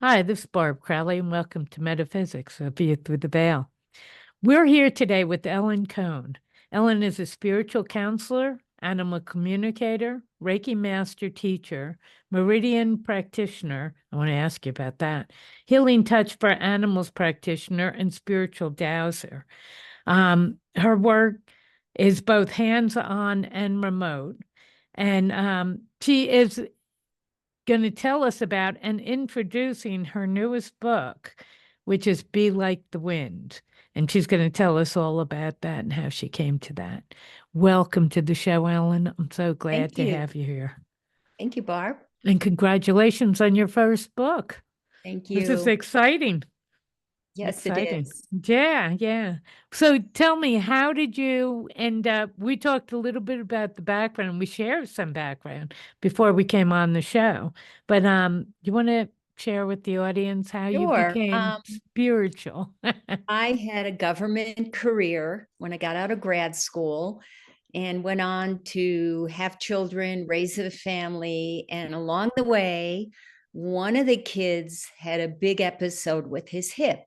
Hi, this is Barb Crowley, and welcome to Metaphysics, a View Through the Veil. We're here today with Ellen Kohn. Ellen is a spiritual counselor, animal communicator, Reiki master teacher, meridian practitioner. I want to ask you about that. Healing touch for animals practitioner and spiritual dowser. Her work is both hands-on and remote. And she is going to tell us about and introducing her newest book, which is Be Like the Wind. And she's going to tell us all about that and how she came to that. Welcome to the show, Ellen. I'm so glad Thank to you. have you here. Thank you, Barb. And congratulations on your first book. Thank This is you. exciting. Yes, it Exciting. is. Yeah, yeah. So tell me, how did you end up? We talked a little bit about the background. We shared some background before we came on the show. But you want to share with the audience how you Sure. became spiritual? I had a government career when I got out of grad school and went on to have children, raise a family. And along the way, one of the kids had a big episode with his hip.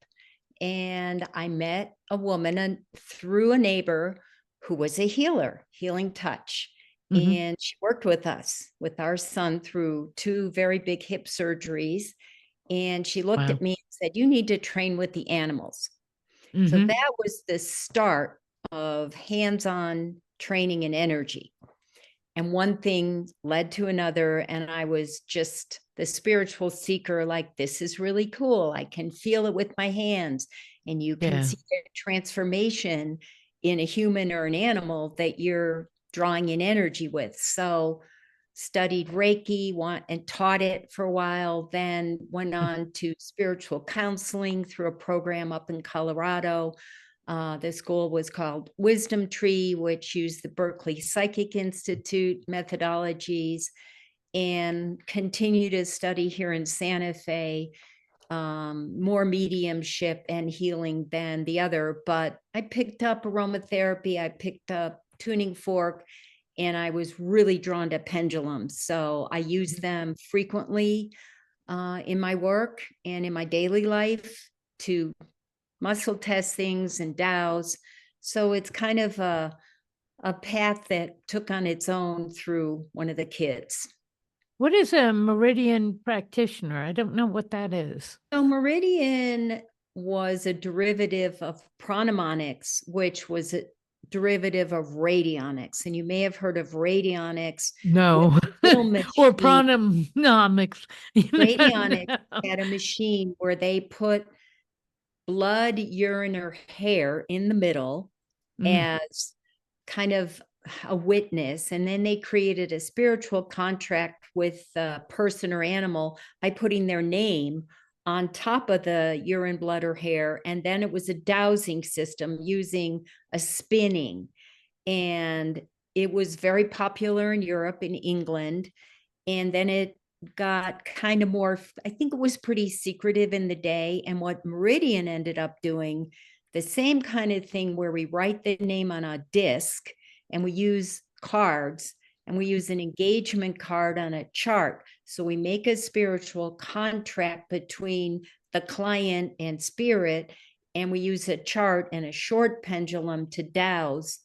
And I met a woman through a neighbor who was a healer, healing touch. Hmm. And she worked with us, with our son, through two very big hip surgeries. And she looked Wow. at me and said, "You need to train with the animals." So Hmm. that was the start of hands on training and energy. And one thing led to another. And I was just the spiritual seeker, like, this is really cool. I can feel it with my hands. And you can Yeah. see the transformation in a human or an animal that you're drawing in energy with. So studied Reiki and taught it for a while, then went on to spiritual counseling through a program up in Colorado. The school was called Wisdom Tree, which used the Berkeley Psychic Institute methodologies, and continue to study here in Santa Fe, more mediumship and healing than the other. But I picked up aromatherapy, I picked up tuning fork, and I was really drawn to pendulums. So I use them frequently in my work and in my daily life to muscle test things and dows. So it's kind of a path that took on its own through one of the kids. What is a meridian practitioner? I don't know what that is. So meridian was a derivative of pronamonics, which was a derivative of radionics. And you may have heard of radionics with No. a little Or machine. pronomics. Radionics No. had a machine where they put blood, urine, or hair in the middle Mm, as kind of a witness. And then they created a spiritual contract with the person or animal by putting their name on top of the urine, blood, or hair. And then it was a dowsing system using a spinning. And it was very popular in Europe, in England. And then it got kind of more, I think it was pretty secretive in the day. And what Meridian ended up doing, the same kind of thing where we write the name on a disc and we use cards and we use an engagement card on a chart. So we make a spiritual contract between the client and spirit, and we use a chart and a short pendulum to douse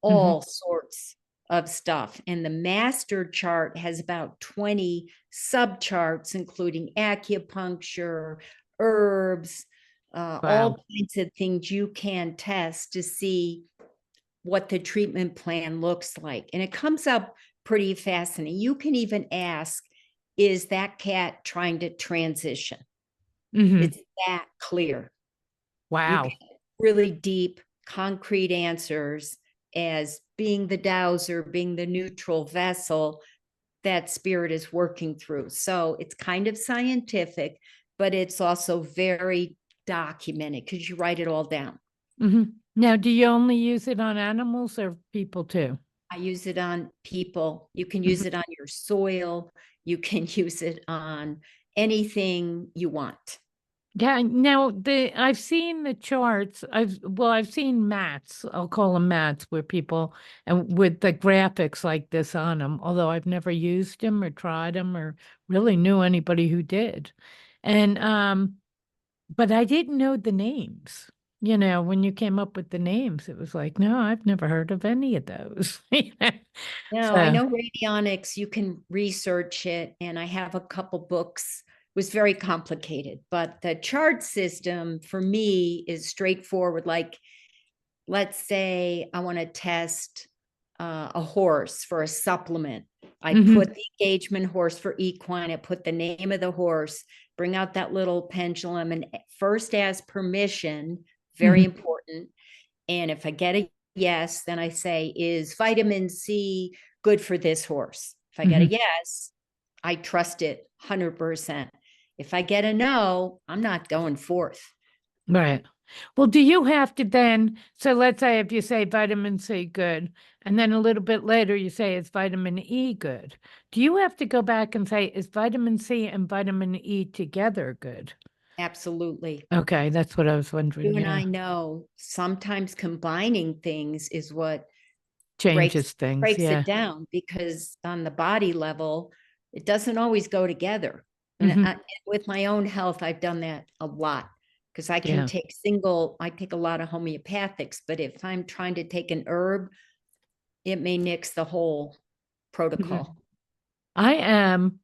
mhm. all sorts of stuff. And the master chart has about 20 subcharts, including acupuncture, herbs, Wow. all kinds of things you can test to see what the treatment plan looks like. And it comes up pretty fascinating. You can even ask, is that cat trying to transition? Hmm. It's that clear. You get Wow. really deep, concrete answers as being the dowser, being the neutral vessel that spirit is working through. So it's kind of scientific, but it's also very documented because you write it all down. Hmm. Now, do you only use it on animals or people too? I use it on people. You can use Mhm. it on your soil. You can use it on anything you want. Yeah, now I've seen the charts. I've seen mats. I'll call them mats where people and with the graphics like this on them. Although I've never used them or tried them or really knew anybody who did. And but I didn't know the names. You know, when you came up with the names, it was like, no, I've never heard of any of those. No, I So, know radionics, you can research it, and I have a couple books. It was very complicated, but the chart system for me is straightforward. Like, let's say I want to test a horse for a supplement. I mhm, put the engagement horse for equine, I put the name of the horse, bring out that little pendulum, and first ask permission, very mhm, important. And if I get a yes, then I say, is vitamin C good for this horse? If I get a mhm. yes, I trust it 100%. If I get a no, I'm not going forth. Right. Well, do you have to then, so let's say if you say vitamin C good, and then a little bit later you say is vitamin E good, do you have to go back and say is vitamin C and vitamin E together good? Absolutely. Okay, that's what I was wondering. You and Yeah. I know sometimes combining things is what breaks Changes things. breaks Yeah. it down, because on the body level, it doesn't always go together. And Hmm. with my own health, I've done that a lot, because Yeah. I take a lot of homeopathics, but if I'm trying to take an herb, it may nix the whole Mhm. protocol. I am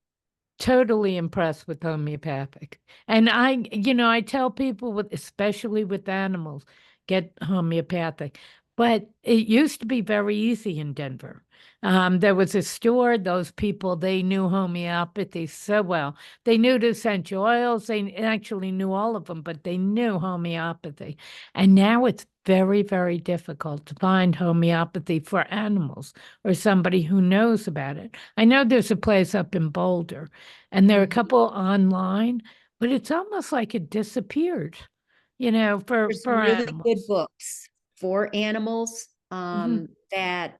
totally impressed with homeopathic. And I tell people with, especially with animals, get homeopathic. But it used to be very easy in Denver. There was a store, those people, they knew homeopathy so well. They knew the essential oils, they actually knew all of them, but they knew homeopathy. And now it's very, very difficult to find homeopathy for animals or somebody who knows about it. I know there's a place up in Boulder and there are a Mhm. couple online, but it's almost like it disappeared, for There's some really good animals. books for animals, Hmm. that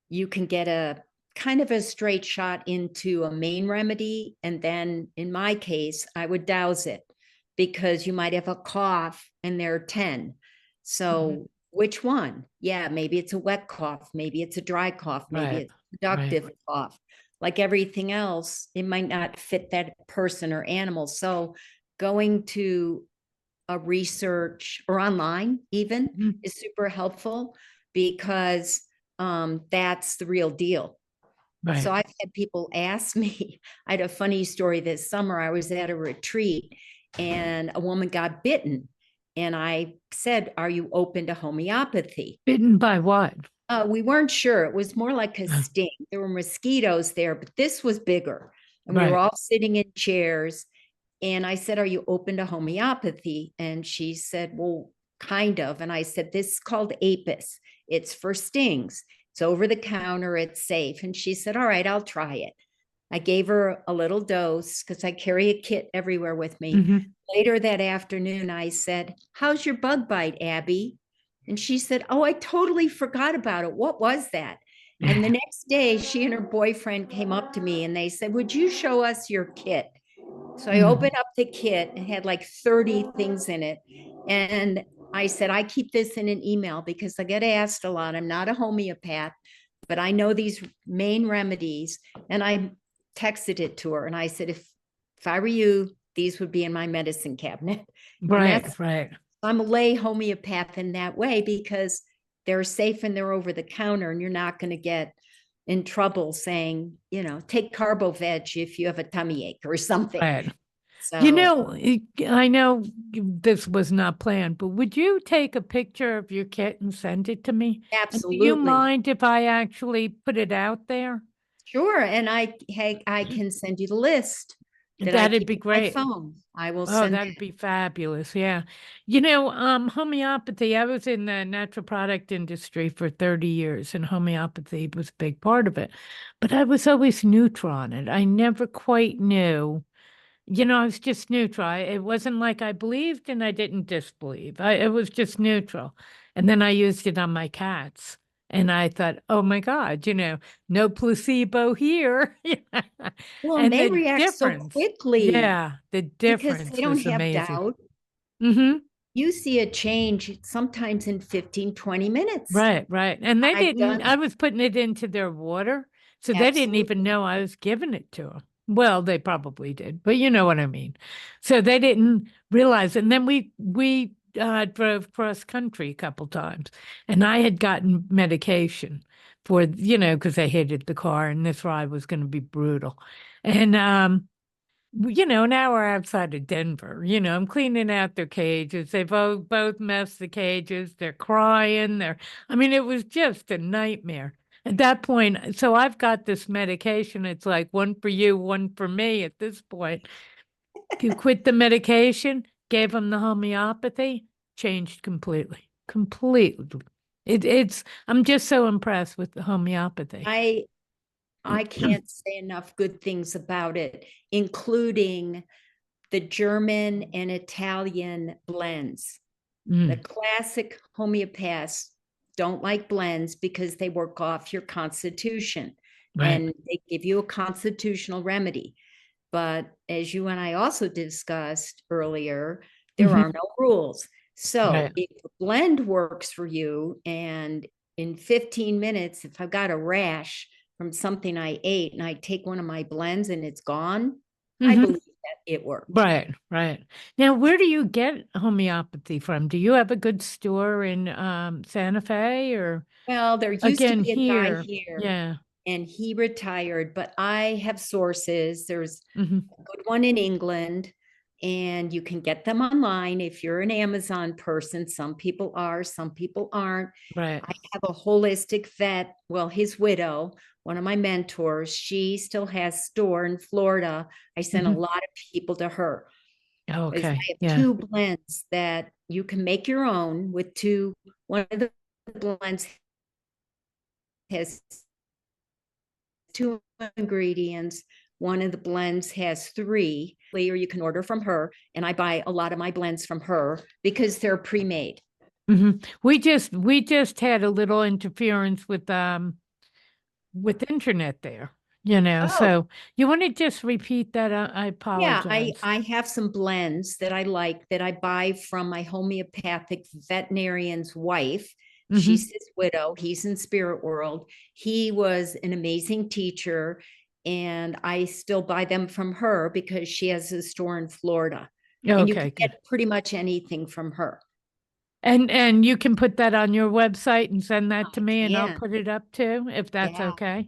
you can get a kind of a straight shot into a main remedy. And then in my case, I would douse it, because you might have a cough and there are 10. Hmm. So which one? Yeah, maybe it's a wet cough, maybe it's a dry cough, maybe Right, it's a right. productive cough. Like everything else, it might not fit that person or animal. So going to a research or online even Mhm. is super helpful, because that's the real deal. So Right. I've had people ask me, I had a funny story this summer. I was at a retreat and a woman got bitten. And I said, are you open to homeopathy? Bitten by what? We weren't sure. It was more like a Uh, sting. There were mosquitoes there, but this was bigger. And we were Right. all sitting in chairs. And I said, are you open to homeopathy? And she said, well, kind of. And I said, this is called Apis. It's for stings. It's over the counter. It's safe. And she said, all right, I'll try it. I gave her a little dose, because I carry a kit everywhere with me. Hmm. Later that afternoon, I said, how's your bug bite, Abby? And she said, oh, I totally forgot about it. What was that? And the next day, she and her boyfriend came up to me and they said, would you show us your kit? So I Mm. opened up the kit and had like 30 things in it. And I said, I keep this in an email because I get asked a lot. I'm not a homeopath, but I know these main remedies. And I texted it to her and I said, if I were you, these would be in my medicine cabinet. And Right, right. I'm a lay homeopath in that way, because they're safe and they're over the counter, and you're not going to get in trouble saying, take carbo veg if you have a tummy ache or something. Right. So I know this was not planned, but would you take a picture of your kit and send it to me? And do you absolutely. mind if I actually put it out there? Sure. And I can send you the list that I That'd keep be in my great. phone. I will Oh, send that'd that. be fabulous. Yeah. Homeopathy, I was in the natural product industry for 30 years, and homeopathy was a big part of it. But I was always neutral on it. I never quite knew. I was just neutral. It wasn't like I believed and I didn't disbelieve. It was just neutral. And then I used it on my cats. And I thought, oh my God, no placebo here. Well, and And they the react so difference, quickly yeah, the because they difference don't was have amazing. doubt. Hmm. You see a change sometimes in 15, 20 minutes. Right, right. And they I've didn't, done I was putting it into their water. So they didn't even absolutely. know I was giving it to them. Well, they probably did, but you know what I mean. So they didn't realize. And then we drove cross country a couple times, and I had gotten medication for, because I hated the car, and this ride was going to be brutal. And now we're outside of Denver. I'm cleaning out their cages. They both messed the cages. They're crying. I mean, it was just a nightmare at that point. So I've got this medication. It's like one for you, one for me at this point. You quit the medication, gave them the homeopathy, changed completely. Completely. I'm just so impressed with the homeopathy. I can't say enough good things about it, including the German and Italian blends. The classic homeopaths don't like blends because they work off your constitution, Right. and they give you a constitutional remedy. But as you and I also discussed earlier, there are no rules. So Right. if the blend works for you, and in 15 minutes, if I've got a rash from something I ate and I take one of my blends and it's gone, I believe that it worked. Right, right. Now, where do you get homeopathy from? Do you have a good store in Santa Fe, or Well, there used to again be a guy here? here, Yeah. and he retired, but I have sources. There's hmm a good one in England, and you can get them online if you're an Amazon person. Some people are, some people aren't. Right. I have a holistic vet. Well, his widow, one of my mentors, she still has store in Florida. I sent a lot of people to her. I Okay. have Yeah. two blends that you can make your own with two. One of the blends has two ingredients. One of the blends has three, or you can order from her. And I buy a lot of my blends from her because they're pre-made. We just had a little interference with internet there, Oh, so you want to just repeat that? I yeah, apologize. I have some blends that I like that I buy from my homeopathic veterinarian's wife. She's his widow. He's in spirit world. He was an amazing teacher, and I still buy them from her because she has a store in Florida. And you Okay, can good. get pretty much anything from her. And you can put that on your website and send that to I me, and I'll can. put it up too, if that's Yeah. okay.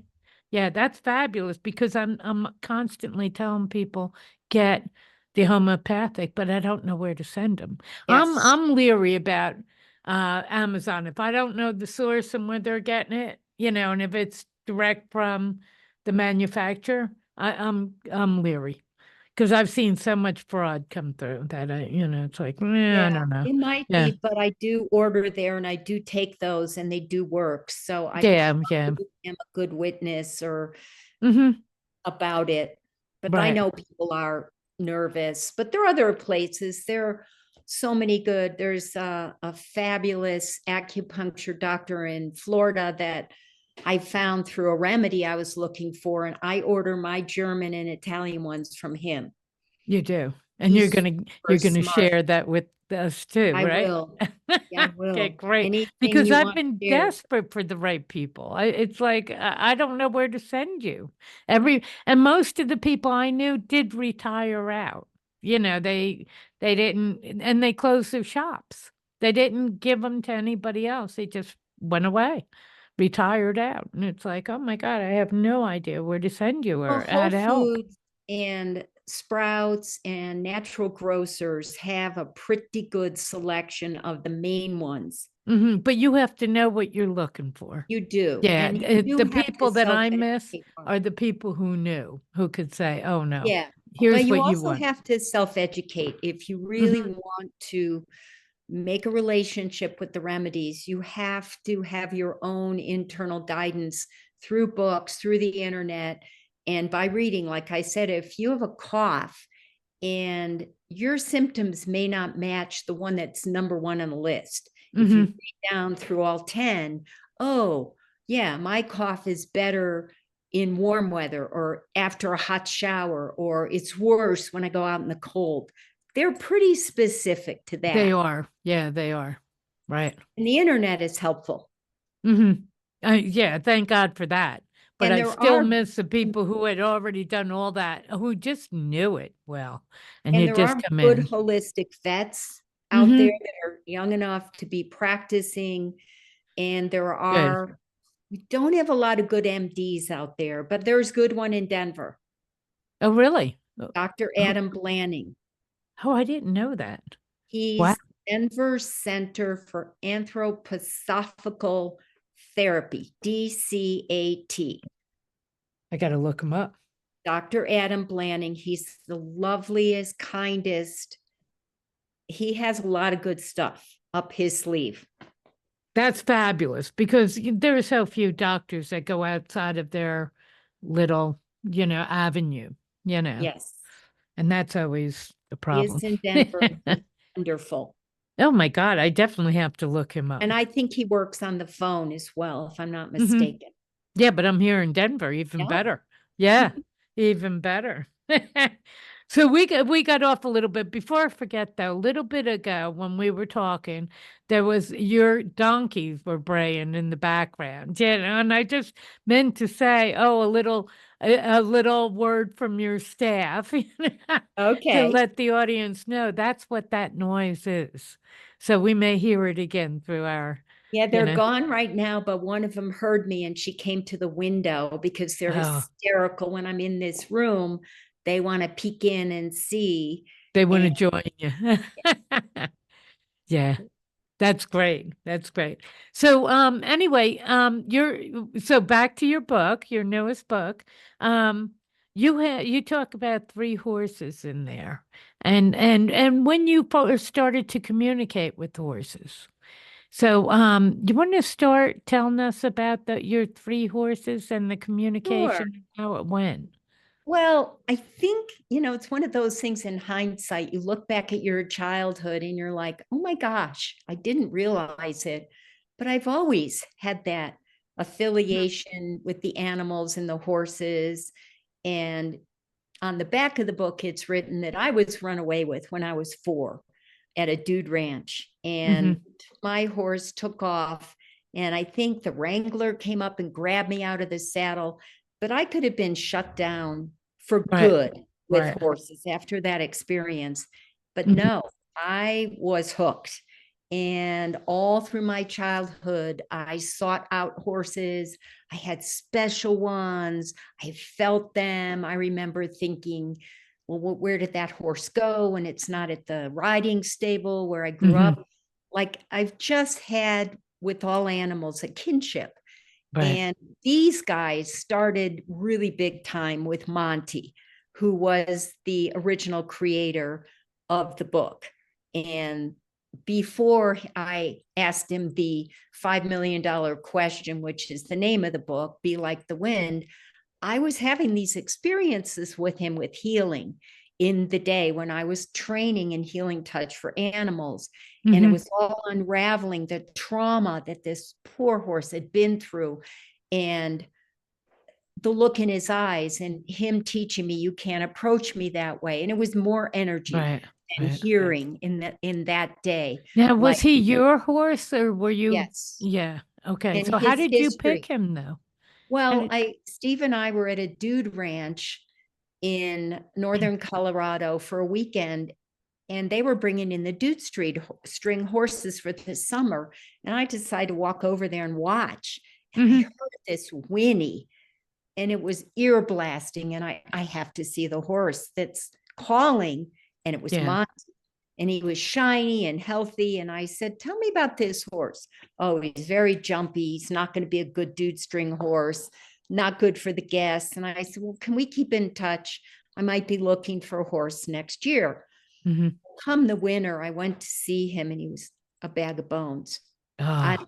Yeah, that's fabulous, because I'm constantly telling people get the homeopathic, but I don't know where to send them. I'm Yes. I'm leery about Amazon. If I don't know the source and where they're getting it, and if it's direct from the manufacturer, I'm leery, because I've seen so much fraud come through that it's like, I Yeah, don't know. it might Yeah. be, but I do order there and I do take those and they do work. So I Yeah, yeah. probably am a good witness or hmm about it. But I Right. know people are nervous, but there are other places. There are so many good. There's a fabulous acupuncture doctor in Florida that I found through a remedy I was looking for, and I order my German and Italian ones from him. You do. And you're He's gonna super you're gonna smart. share that with us too, I right? will. Yeah, I Okay, will. great. Anything Because you I've want been to share. desperate for the right people. It's like I don't know where to send you. And most of the people I knew did retire out. They didn't, and they closed their shops. They didn't give them to anybody else. They just went away, retired out. And it's like, oh my God, I have no idea where to send you Well, or how Whole to help. Foods and Sprouts and natural grocers have a pretty good selection of the main ones. But you have to know what you're looking for. You do. Yeah, And you the do have to people that I miss self-educate on are it. the people who knew, who could say, "Oh no, Yeah. But here's you what you also want." have to self-educate. If you really Mhm. want to make a relationship with the remedies, you have to have your own internal guidance through books, through the internet, and by reading. Like I said, if you have a cough and your symptoms may not match the one that's number one on the list, if you Mhm. read down through all 10, oh, yeah, my cough is better in warm weather or after a hot shower, or it's worse when I go out in the cold. They're pretty specific to They that. are. Yeah, they are. Right. And the internet is helpful. Yeah, thank God for that. but And I there still are miss the people who had already done all that, who just knew it well, and and you there just are come good in. holistic vets out there Hmm. that are young enough to be practicing. And there Good. are, we don't have a lot of good MDs out there, but there's good one in Denver, Oh, really? Dr. Oh, Adam Blanning. oh, I didn't know that. Wow. He's Denver Center for Anthroposophical Therapy, DCAT. I got to look him up. Dr. Adam Blanning, he's the loveliest, kindest. He has a lot of good stuff up his sleeve. That's fabulous because there are so few doctors that go outside of their little, avenue, you know, Yes, and that's always the he problem. is in Denver. He's wonderful. Oh my God, I definitely have to look him up. And I think he works on the phone as well, if I'm not Hmm. mistaken. Yeah, but I'm here in Denver, even Yeah. better. Yeah, even better. So we got off a little bit. Before I forget though, a little bit ago when we were talking, there was your donkeys were braying in the background. And I just meant to say, oh, a little word from your staff to Okay. let the audience know that's what that noise is. So we may hear it again through our, Yeah, you they're know, gone right now, but one of them heard me and she came to the window because they're oh, hysterical when I'm in this room. They want to peek in and see. they want to And join you. Yeah. That's great. That's great. So anyway, so back to your book, your newest book. You talk about three horses in there. And when you first started to communicate with horses. So you want to start telling us about your three horses and the sure. communication, how it went? Well, I think, it's one of those things in hindsight. You look back at your childhood and you're like, oh my gosh, I didn't realize it. But I've always had that affiliation with the animals and the horses. And on the back of the book, it's written that I was run away with when I was 4 at a dude ranch. Mm-hmm. And my horse took off. And I think the wrangler came up and grabbed me out of the saddle. But I could have been shut down for Right. good with Right. horses after that experience. But Mhm. no, I was hooked. And all through my childhood, I sought out horses. I had special ones. I felt them. I remember thinking, well, where did that horse go? And it's not at the riding stable where I grew Mhm. up. Like I've just had with all animals a kinship. Right. And these guys started really big time with Monty, who was the original creator of the book. And before I asked him the $5 million question, which is the name of the book, Be Like the Wind, I was having these experiences with him with healing in the day when I was training in healing touch for animals. And it Mhm. was all unraveling the trauma that this poor horse had been through. And the look in his eyes and him teaching me, you can't approach me that way. And it was more energy Right. and Right. hearing in that day. Now, Like, was he your horse or were you? yes. Yeah. Okay. And So how his did you pick history. him though? How Well, did? Steve and I were at a dude ranch in northern Colorado for a weekend, and they were bringing in the dude street string horses for the summer. And I decided to walk over there and watch. And I Hmm. heard this whinny, and it was ear blasting. And I have to see the horse that's calling, and it was Yeah. Monty. And he was shiny and healthy. And I said, tell me about this horse. Oh, he's very jumpy. He's not going to be a good dude string horse, not good for the guests. And I said, well, can we keep in touch? I might be looking for a horse next year. Hmm. Come the winter, I went to see him and he was a bag of bones. I, Oh,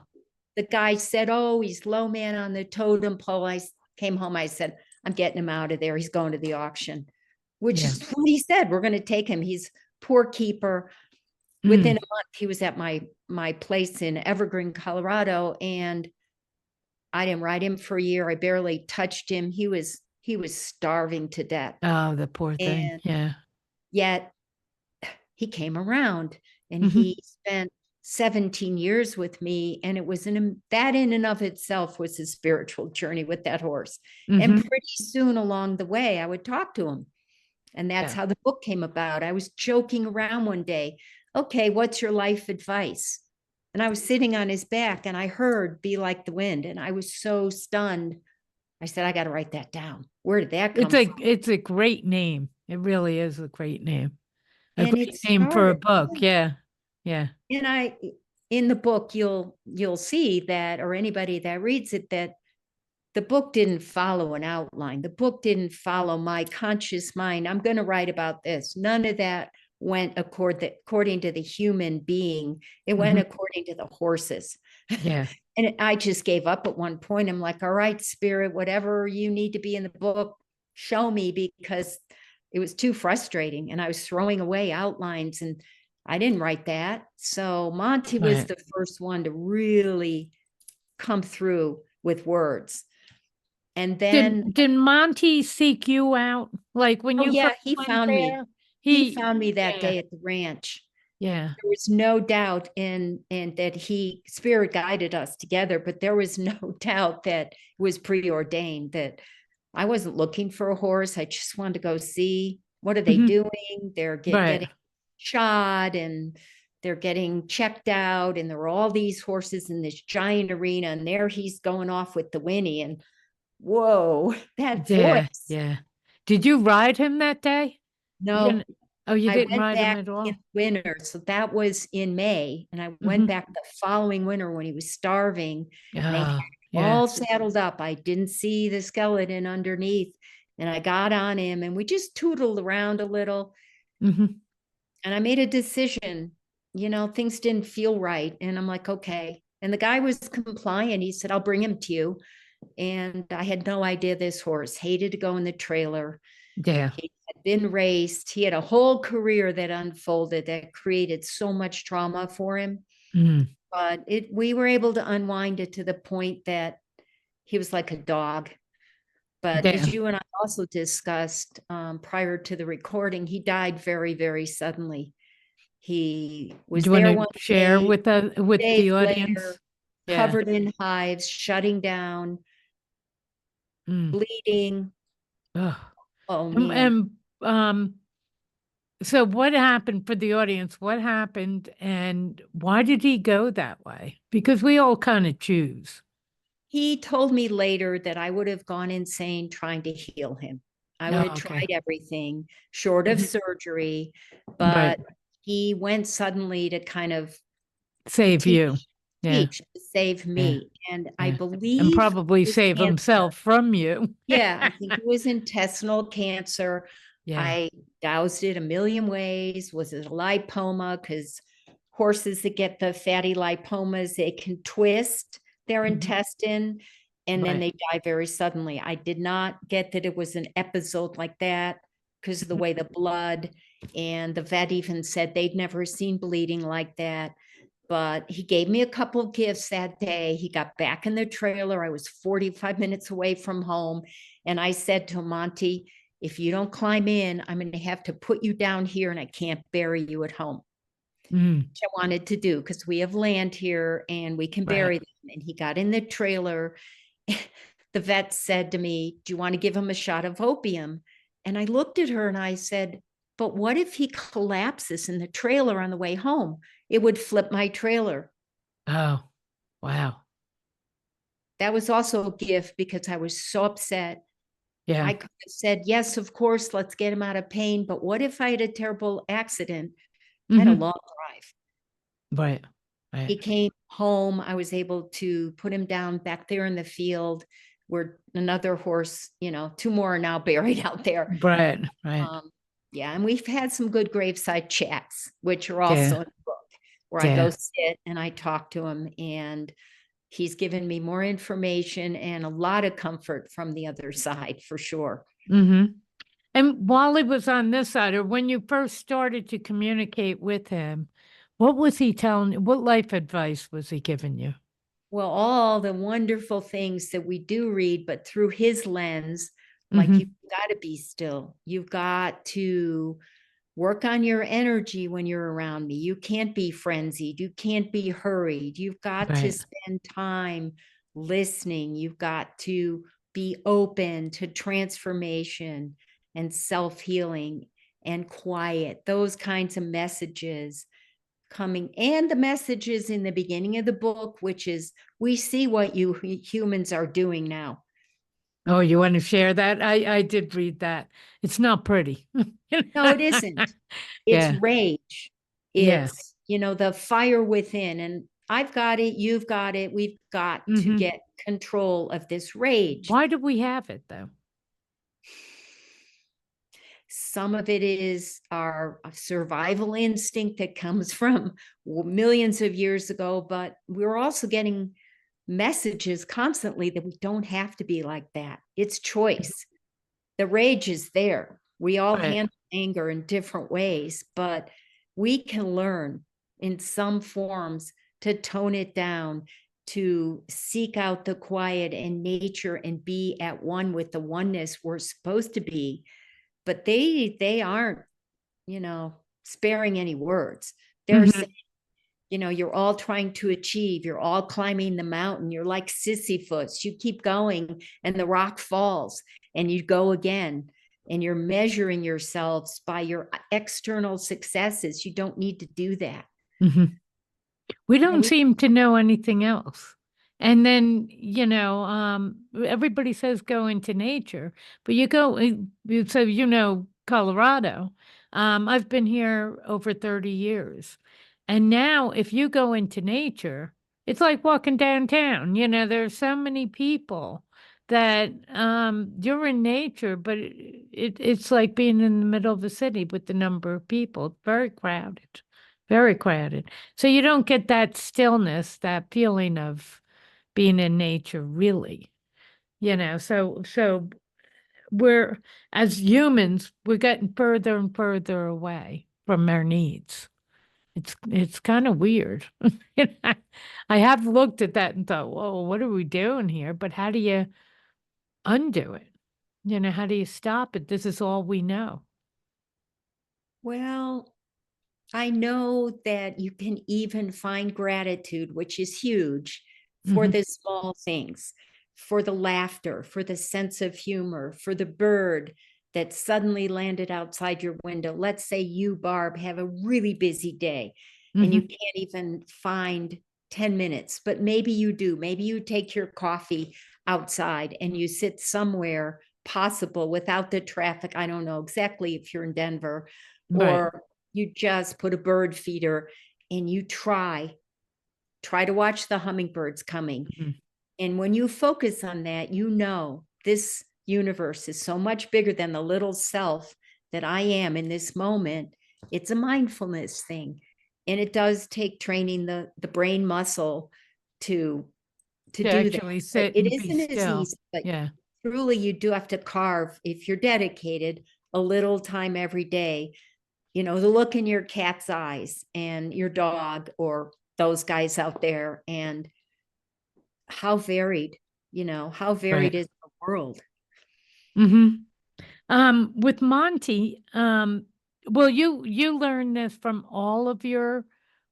the guy said, oh, he's low man on the totem pole. I came home. I said, I'm getting him out of there. He's going to the auction, which yeah. is what he said. We're going to take him. He's poor keeper. Within Mm. a month, he was at my place in Evergreen, Colorado, and I didn't ride him for a year. I barely touched him. He was starving to death. Oh, the poor thing. And Yeah. yet he came around and Hmm. he spent 17 years with me. And it was that in and of itself was a spiritual journey with that horse. And pretty soon along the way, I would talk to him. And that's how the book came about. I was joking around one day. Okay, what's your life advice? And I was sitting on his back and I heard "be like the wind." And I was so stunned. I said, I got to write that down. Where did that come from? It's a great name. It really is a great name. A And great it name for a started. book. Yeah. Yeah. And in the book, you'll see that, or anybody that reads it, that the book didn't follow an outline. The book didn't follow my conscious mind. I'm going to write about this. None of that went according to the human being. It went according to the horses. Yeah. And I just gave up at one point. I'm like, all right, spirit, whatever you need to be in the book, show me, because it was too frustrating. And I was throwing away outlines and I didn't write that. So Monty was the first one to really come through with words. And then did Monty seek you out? Like when you first he went found me. there? He found me that day at the ranch. Yeah. There was no doubt in that spirit guided us together, but there was no doubt that it was preordained, that I wasn't looking for a horse. I just wanted to go see, what are they doing? They're getting shot and they're getting checked out, and there were all these horses in this giant arena, and there he's going off with the whinny, and whoa, that voice. Yeah. Did you ride him that day? No. You I didn't went ride him back at all? in winter. So that was in May. And I went back the following winter when he was starving. And they had all saddled up. I didn't see the skeleton underneath. And I got on him and we just tootled around a little. And I made a decision. Things didn't feel right. And I'm like, okay. And the guy was compliant. He said, I'll bring him to you. And I had no idea this horse hated to go in the trailer. Yeah. He had been raced. He had a whole career that unfolded that created so much trauma for him. But we were able to unwind it to the point that he was like a dog. But as you and I also discussed prior to the recording, he died very, very suddenly. He was there one share day, with the audience? Later, covered in hives, shutting down, bleeding. Oh man. So what happened for the audience? What happened and why did he go that way? Because we all kind of choose. He told me later that I would have gone insane trying to heal him. I would have tried everything short of surgery, but he went suddenly to kind of save you. To save me. And I believe. And probably save himself from you. Yeah, I think it was intestinal cancer. I doused it a million ways. Was it a lipoma? Because horses that get the fatty lipomas, they can twist their intestine and then they die very suddenly. I did not get that it was an episode like that because of the way the blood, and the vet even said they'd never seen bleeding like that. But he gave me a couple of gifts that day. He got back in the trailer. I was 45 minutes away from home. And I said to him, Monty, if you don't climb in, I'm going to have to put you down here and I can't bury you at home. Which I wanted to do because we have land here and we can bury them. And he got in the trailer. The vet said to me, do you want to give him a shot of opium? And I looked at her and I said, but what if he collapses in the trailer on the way home? It would flip my trailer. Oh, wow. That was also a gift because I was so upset. Yeah. I could have said, yes, of course, let's get him out of pain. But what if I had a terrible accident? I had a long drive. Right. He came home. I was able to put him down back there in the field where another horse, 2 more are now buried out there. Right. Yeah. And we've had some good graveside chats, which are also in the book, where I go sit and I talk to him, and he's given me more information and a lot of comfort from the other side, for sure. And while he was on this side, or when you first started to communicate with him, what was he telling you? What life advice was he giving you? Well, all the wonderful things that we do read, but through his lens, like you've got to be still. You've got to work on your energy when you're around me. You can't be frenzied. You can't be hurried. You've got to Right. spend time listening. You've got to be open to transformation and self-healing and quiet, those kinds of messages coming. And the messages in the beginning of the book, which is, we see what you humans are doing now. Oh, you want to share that? I did read that. It's not pretty. No, it isn't. It's Yeah. rage. Yeah. It's, the fire within. And I've got it, you've got it. We've got to Hmm. get control of this rage. Why do we have it though? Some of it is our survival instinct that comes from millions of years ago, but we're also getting messages constantly that we don't have to be like that. It's choice. The rage is there. We all Right. handle anger in different ways, but we can learn in some forms to tone it down, to seek out the quiet and nature and be at one with the oneness we're supposed to be. But they aren't, sparing any words. They're Mhm. saying, you're all trying to achieve, you're all climbing the mountain, you're like Sisyphus, you keep going and the rock falls and you go again, and you're measuring yourselves by your external successes. You don't need to do that. Mhm. We You know, don't we, seem to know anything else. And then, everybody says go into nature, but you go, so, Colorado. I've been here over 30 years. And now if you go into nature, it's like walking downtown. There's so many people that you're in nature, but it's like being in the middle of the city with the number of people. It's very crowded, very crowded. So you don't get that stillness, that feeling of being in nature, really. So we're, as humans, we're getting further and further away from our needs. It's kind of weird. I have looked at that and thought, whoa, what are we doing here? But how do you undo it? How do you stop it? This is all we know. well, I know that you can even find gratitude, which is huge, for Hmm. the small things, for the laughter, for the sense of humor, for the bird that suddenly landed outside your window. Let's say you, Barb, have a really busy day and you Hmm. can't even find 10 minutes, but maybe you do. Maybe you take your coffee outside and you sit somewhere possible without the traffic. I don't know exactly if you're in Denver, Right. or you just put a bird feeder and you try to watch the hummingbirds coming. Mhm. And when you focus on that, this universe is so much bigger than the little self that I am in this moment. It's a mindfulness thing. And it does take training the brain muscle to To do that. actually But sit it and be isn't as still. easy, but Yeah. truly you do have to carve, if you're dedicated, a little time every day, the look in your cat's eyes and your dog or those guys out there, and how varied, how Right. varied is the world. Hmm. With Monty, well, you learn this from all of your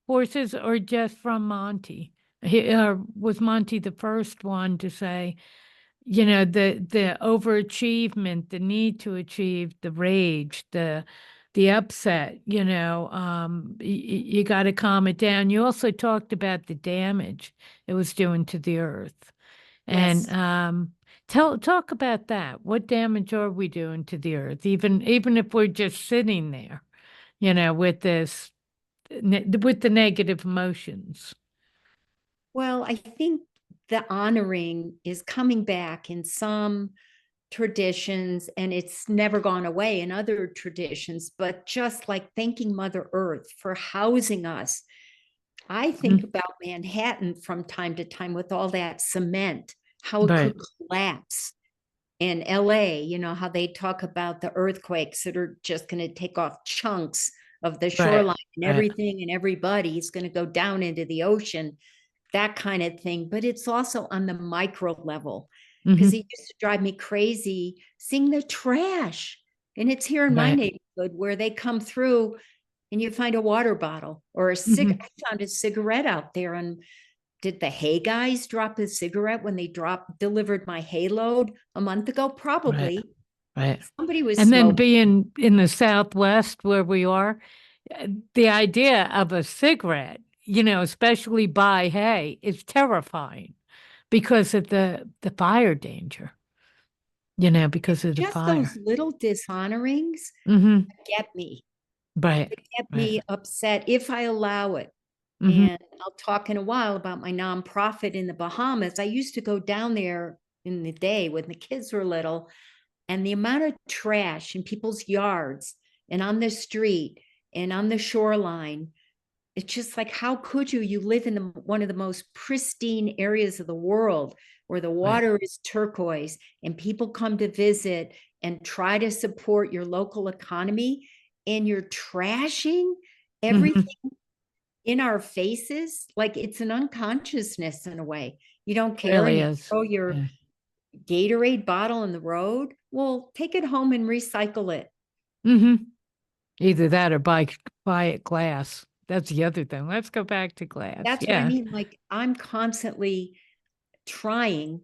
horses or just from Monty? Was Monty the first one to say, the overachievement, the need to achieve, the rage, the upset, you got to calm it down. You also talked about the damage it was doing to the earth. And Yes. talk about that. What damage are we doing to the earth, even if we're just sitting there, with this with the negative emotions? Well, I think the honoring is coming back in some traditions, and it's never gone away in other traditions, but just like thanking Mother Earth for housing us. I think Mhm. about Manhattan from time to time with all that cement, how it Right, could collapse. In LA, how they talk about the earthquakes that are just going to take off chunks of the right, shoreline, and right. everything and everybody is going to go down into the ocean, that kind of thing. But it's also on the micro level, because Hmm. it used to drive me crazy seeing the trash. And it's here in my Right. neighborhood neighborhood where they come through and you find a water bottle or a Mhm. I found a cigarette out there. And did the hay guys drop a cigarette when they delivered my hay load a month ago? Right. Probably. Right. Somebody was And then smoking. being in the Southwest where we are, the idea of a cigarette, especially by hay, is terrifying because of the fire danger, because of the Just those fire. little dishonorings Mm-hmm. get me. Right. They get Right. me upset if I allow it. Mm-hmm. And I'll talk in a while about my nonprofit in the Bahamas. I used to go down there in the day when the kids were little, and the amount of trash in people's yards and on the street and on the shoreline, it's just like, how could you? You live in one of the most pristine areas of the world where the Right. water is turquoise and people come to visit and try to support your local economy, and you're trashing Mm-hmm. everything in our faces. Like, it's an unconsciousness in a way. You don't care and Really you is. throw your Yeah. Gatorade bottle in the road. Well, take it home and recycle it. Mm-hmm. Either that or buy it glass. That's the other thing. Let's go back to glass. That's what I Yeah. mean. Like, I'm constantly trying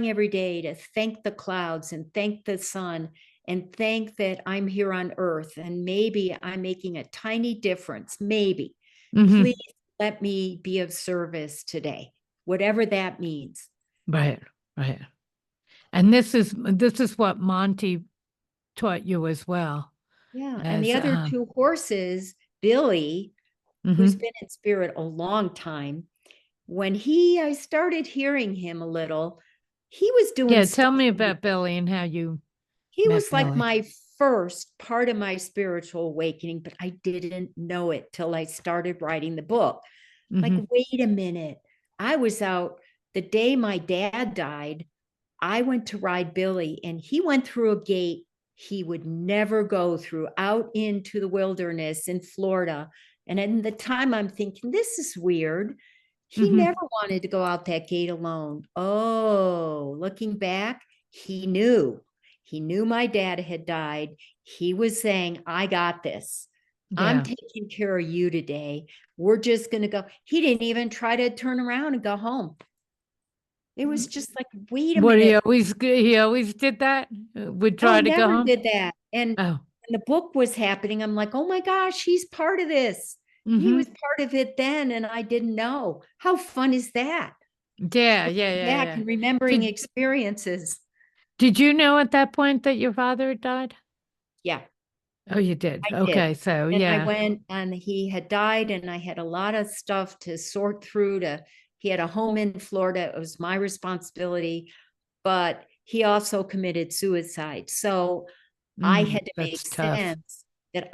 every day to thank the clouds and thank the sun and thank that I'm here on earth. And maybe I'm making a tiny difference. Maybe. Please Mm-hmm. let me be of service today, whatever that means. Right. Right. And this is what Monty taught you as well Yeah. And the as other two horses, Billy, who's mhm. been in spirit a long time, when I started hearing him a little, he was doing Yeah, tell stuff. me about Billy and how you He met was like Billy. my first part of my spiritual awakening, but I didn't know it till I started writing the book. Like, Hmm. wait a minute. I was out the day my dad died. I went to ride Billy, and he went through a gate he would never go through, out into the wilderness in Florida. And at the time, I'm thinking, this is weird. He Hmm. never wanted to go out that gate alone. Oh, looking back, he knew. He knew my dad had died. He was saying, I got this. I'm Yeah. taking care of you today. We're just going to go. He didn't even try to turn around and go home. It was just like, wait a What minute. he always did that? Would No, try to go never home? did that. And Oh. when the book was happening, I'm like, oh my gosh, he's part of this. He was Hmm. part of it then, and I didn't know. How fun is that? Yeah, yeah, Looking yeah, back yeah. and remembering Did experiences. did you know at that point that your father had died? Yeah, Oh, you did. I did. Okay, so And I yeah. went, and he had died, and I had a lot of stuff to sort through. He had a home in Florida. It was my responsibility, but he also committed suicide. So I had to That's make tough. sense that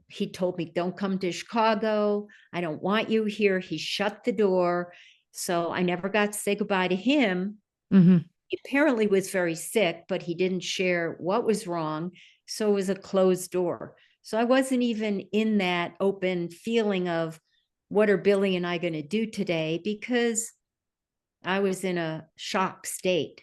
he told me, don't come to Chicago. I don't want you here. He shut the door. So I never got to say goodbye to him. Hmm. He apparently was very sick, but he didn't share what was wrong. So it was a closed door. So I wasn't even in that open feeling of, what are Billy and I going to do today? Because I was in a shock state.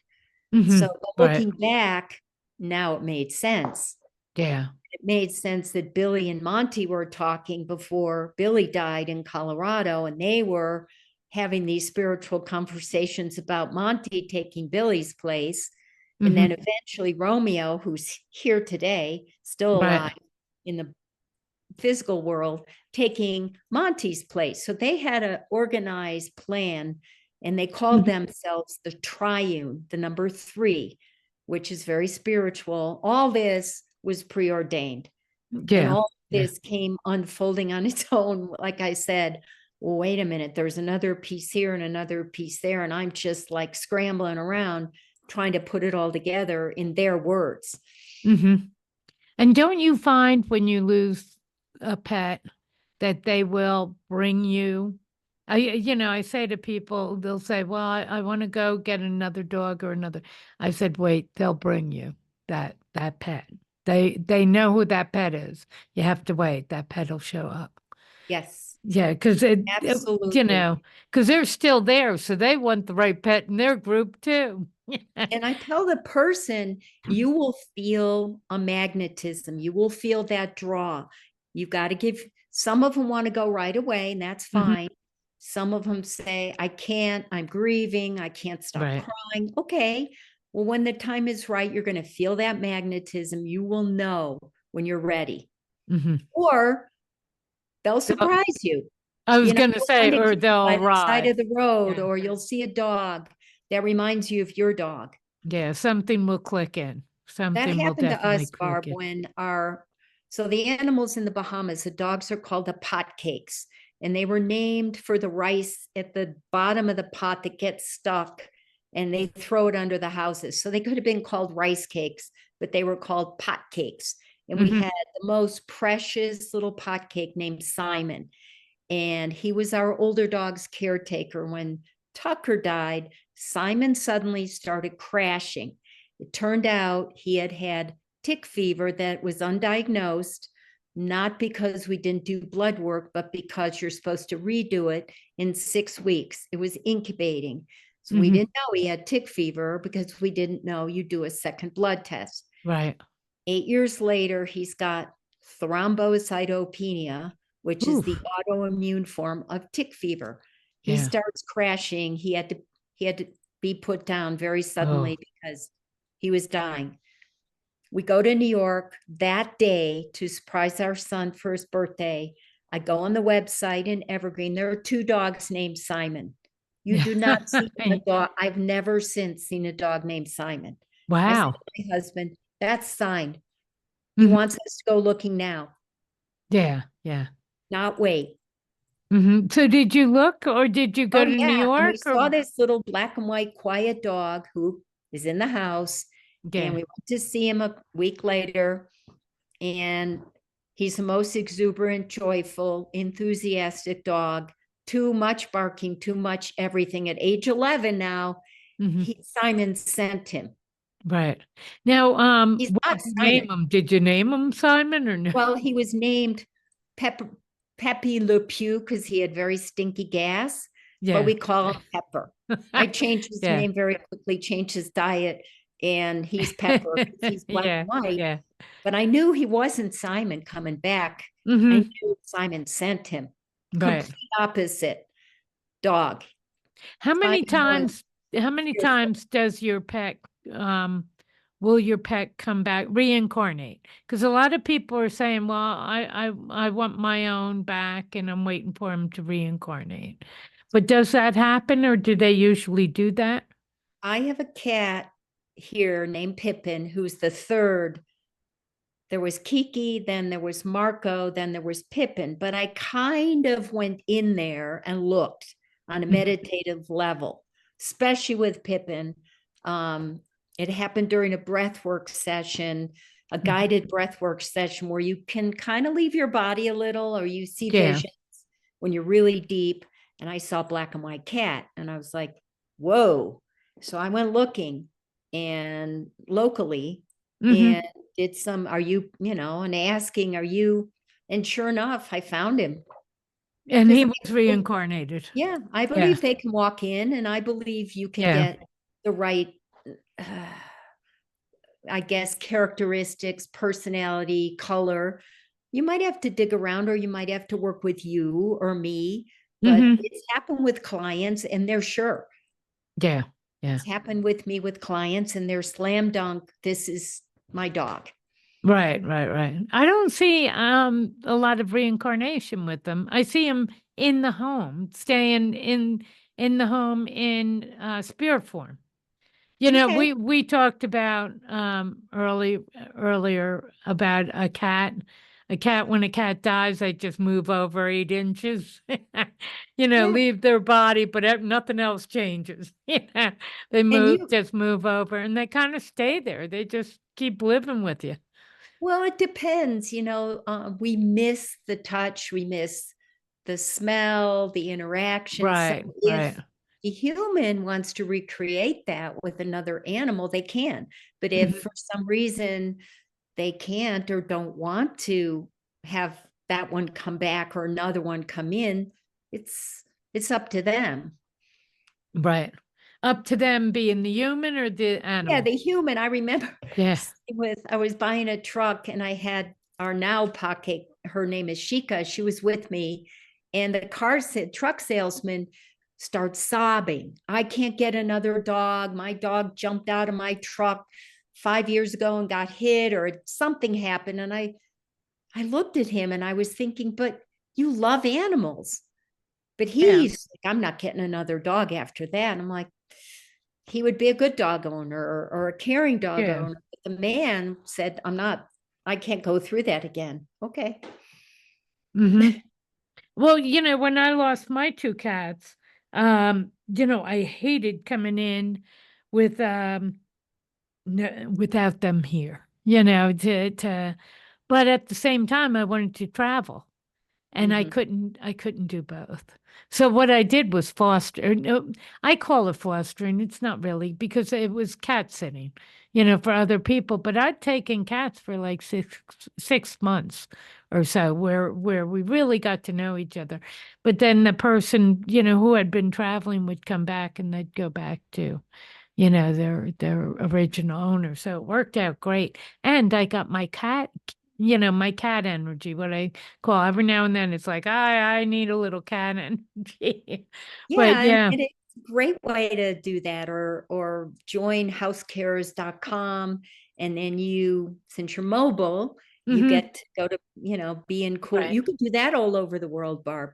Hmm. So Right. looking back, now it made sense. Yeah. It made sense that Billy and Monty were talking before Billy died in Colorado, and they were having these spiritual conversations about Monty taking Billy's place. And then Hmm. eventually Romeo, who's here today, still Right. alive in the physical world, taking Monty's place. So they had an organized plan, and they called Mhm. themselves the triune, the number 3, which is very spiritual. All this was preordained, and Yeah. all Yeah. this came unfolding on its own. Like I said, well, wait a minute, there's another piece here and another piece there, and I'm just like scrambling around trying to put it all together in their words. Hmm. And don't you find when you lose a pet that they will bring you? I say to people, they'll say, "Well, I want to go get another dog or another." I said, "Wait, they'll bring you that pet. They know who that pet is. You have to wait. That pet will show up." Yes, Yeah, because absolutely. because they're still there, so they want the right pet in their group too. And I tell the person, you will feel a magnetism. You will feel that draw. You've got to give, some of them want to go right away, and that's Mhm. fine. Some of them say, I can't, I'm grieving, I can't stop Right. crying. Okay. Well, when the time is right, you're going to feel that magnetism. You will know when you're ready, Hmm. or they'll surprise you. I was You know, going to you'll say, find a or kitten they'll by the side arrive. of the road, Yeah. or you'll see a dog that reminds you of your dog. Yeah, something will click in. That Something will happened to definitely us, click Barb, in. when so the animals in the Bahamas, the dogs are called the pot cakes, and they were named for the rice at the bottom of the pot that gets stuck and they throw it under the houses. So they could have been called rice cakes, but they were called pot cakes. And we Hmm. had the most precious little pot cake named Simon. And he was our older dog's caretaker. When Tucker died, Simon suddenly started crashing. It turned out he had had tick fever that was undiagnosed, not because we didn't do blood work, but because you're supposed to redo it in 6 weeks. It was incubating. So we Hmm. didn't know he had tick fever because we didn't know you do a second blood test. Right. 8 years later, he's got thrombocytopenia, which is the Oof. autoimmune form of tick fever. He Yeah. starts crashing. He had to be put down very Oh, suddenly because he was dying. We go to New York that day to surprise our son for his birthday. I go on the website in Evergreen. There are 2 dogs named Simon. You yeah. do not see a dog. I've never since seen a dog named Simon. I said Wow. to my husband, that's signed. He Hmm. wants us to go looking now, Yeah. Yeah. not wait. Hmm. So did you look or did you go Oh, to New yeah. And we York or saw this little black and white quiet dog who is in the house. And yeah. we went to see him a week later. And he's the most exuberant, joyful, enthusiastic dog. Too much barking, too much everything. At age 11 now, Hmm. Simon sent him. Right. Now, He's what not did you name Simon. him? Did you name him Simon or no? Well, he was named Pepper, Pepe Le Pew because he had very stinky gas, but Yeah. we call him Pepper. I changed his Yeah. name very quickly, changed his diet, and he's Pepper because he's black Yeah. and white. Yeah. But I knew he wasn't Simon coming back. I Hmm. knew Simon sent him. Right. Complete opposite dog. How many Simon was times, how many fearful. times does your pet, um, will your pet come back, reincarnate? Because a lot of people are saying, well, I want my own back and I'm waiting for him to reincarnate. But does that happen or do they usually do that? I have a cat here named Pippin, who's the third. There was Kiki, then there was Marco, then there was Pippin. But I kind of went in there and looked on a Mhm. meditative level, especially with Pippin. Um, it happened during a breathwork session, a Mhm. guided breathwork session where you can kind of leave your body a little or you see Yeah. visions when you're really deep. And I saw black and white cat and I was like, whoa. So I went looking and locally Hmm. and did some, are you, and asking, are you, and sure enough, I found him. And Because he was reincarnated. yeah, I Yeah. believe they can walk in and I believe you can Yeah. get the right, uh, I guess, characteristics, personality, color. You might have to dig around or you might have to work with you or me, but Hmm. it's happened with clients and they're sure. Yeah. Yeah. It's happened with me with clients and they're slam dunk. This is my dog. Right, right, right. I don't see a lot of reincarnation with them. I see them in the home, staying in the home in spirit form. You know, Okay. we talked about earlier about a cat. A cat, when a cat dies, they just move over 8 inches, Yeah. leave their body, but nothing else changes. They And move, you, just move over, and they kind of stay there. They just keep living with you. well, it depends. We miss the touch, we miss the smell, the interaction. So Right, right. if the human wants to recreate that with another animal, they can. But if Mhm. for some reason they can't or don't want to have that one come back or another one come in. It's up to them. Right. Up to them being the human or the animal? Yeah, the human. I remember Yeah. I was buying a truck and I had our now pocket. Her name is Shika. She was with me, and the truck salesman starts sobbing. I can't get another dog. My dog jumped out of my truck 5 years ago and got hit, or something happened. And I looked at him and I was thinking, but you love animals. But Yeah. he's like, I'm not getting another dog after that. And I'm like, he would be a good dog owner or a caring dog Yeah. owner. But the man said, I can't go through that again. Okay. Mm-hmm. Well, when I lost my two cats, I hated coming in with without them here, but at the same time I wanted to travel. And Mhm. I couldn't do both. So what I did was foster. No, I call it fostering. It's not really, because it was cat sitting, for other people. But I'd taken cats for like 6 months or so, where we really got to know each other. But then the person, who had been traveling would come back and they'd go back to, their original owner. So it worked out great. And I got my cat energy, what I call every now and then. It's like, I need a little cat energy. But Yeah, yeah. and it's a great way to do that, or join housecares.com. And then since you're mobile, you Hmm. get to go to, being cool. Right. You can do that all over the world, Barb.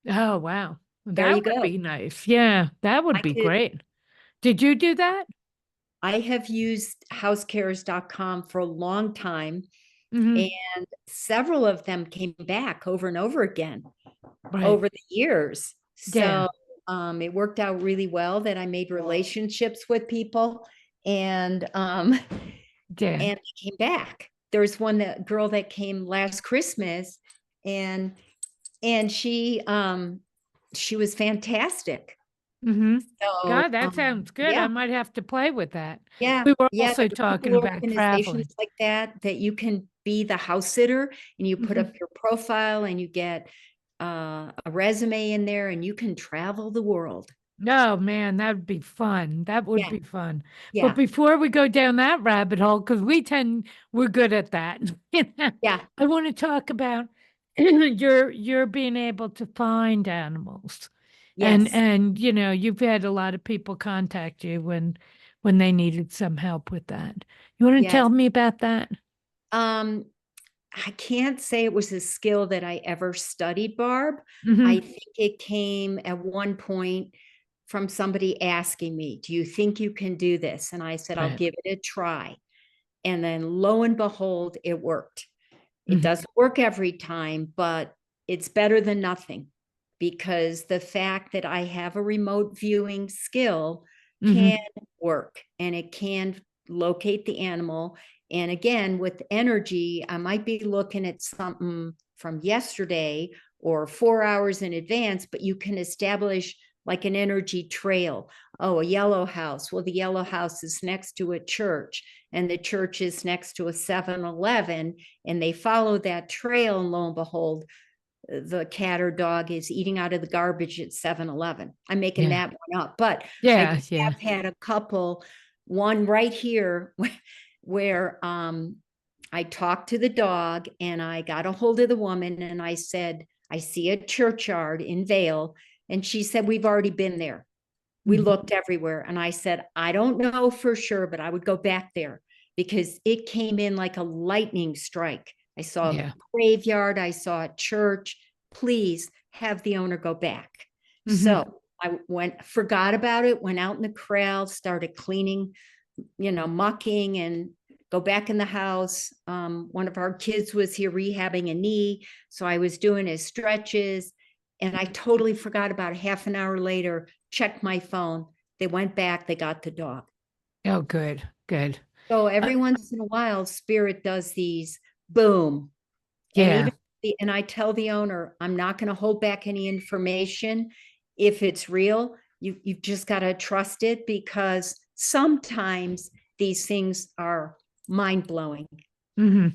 Oh, wow. There That you would go. be nice. Yeah, that would I be could great. Did you do that? I have used housecares.com for a long time, Hmm. and several of them came back over and over again Right. over the years. Yeah. So it worked out really well that I made relationships with people, and Yeah. they came back. There's girl that came last Christmas, and she was fantastic. Hmm. So God, that sounds good. I yeah. might have to play with that. Yeah, We were yeah, also there are a talking couple about organizations traveling. like that you can be the house sitter, and you put Hmm. up your profile and you get a resume in there, and you can travel the world. Oh man, that would be fun. That would Yeah, be fun. But yeah, before we go down that rabbit hole, because we're good at that. yeah, I want to talk about your being able to find animals. And yes, you've had a lot of people contact you when they needed some help with that. You want to yes. tell me about that? Um, I can't say it was a skill that I ever studied, Barb. I Hmm. think it came at one point from somebody asking me, "Do you think you can do this?" And I said, "I'll Right. give it a try." And then lo and behold, it worked. It Hmm. doesn't work every time, but it's better than nothing, because the fact that I have a remote viewing skill can Hmm. work, and it can locate the animal. And again, with energy, I might be looking at something from yesterday or 4 hours in advance, but you can establish like an energy trail. Oh, a yellow house. Well, the yellow house is next to a church, and the church is next to a 7-Eleven, and they follow that trail, and lo and behold, the cat or dog is eating out of the garbage at 7-Eleven. I'm making Yeah. that one up, but I Yeah. Yeah. have had a couple, one right here where I talked to the dog, and I got a hold of the woman, and I said, I see a churchyard in Vale. And she said, we've already been there. We Mhm. looked everywhere. And I said, I don't know for sure, but I would go back there, because it came in like a lightning strike. I saw a Yeah. graveyard, I saw a church. Please have the owner go back. Hmm. So I forgot about it, went out in the corral, started cleaning, mucking, and go back in the house. One of our kids was here rehabbing a knee, so I was doing his stretches, and I totally forgot about it. Half an hour later, checked my phone. They went back, they got the dog. Oh, good. Good. So Uh, every once in a while, spirit does these boom. And yeah. even and I tell the owner, I'm not going to hold back any information. If it's real, you've just got to trust it, because sometimes these things are mind blowing. Hmm.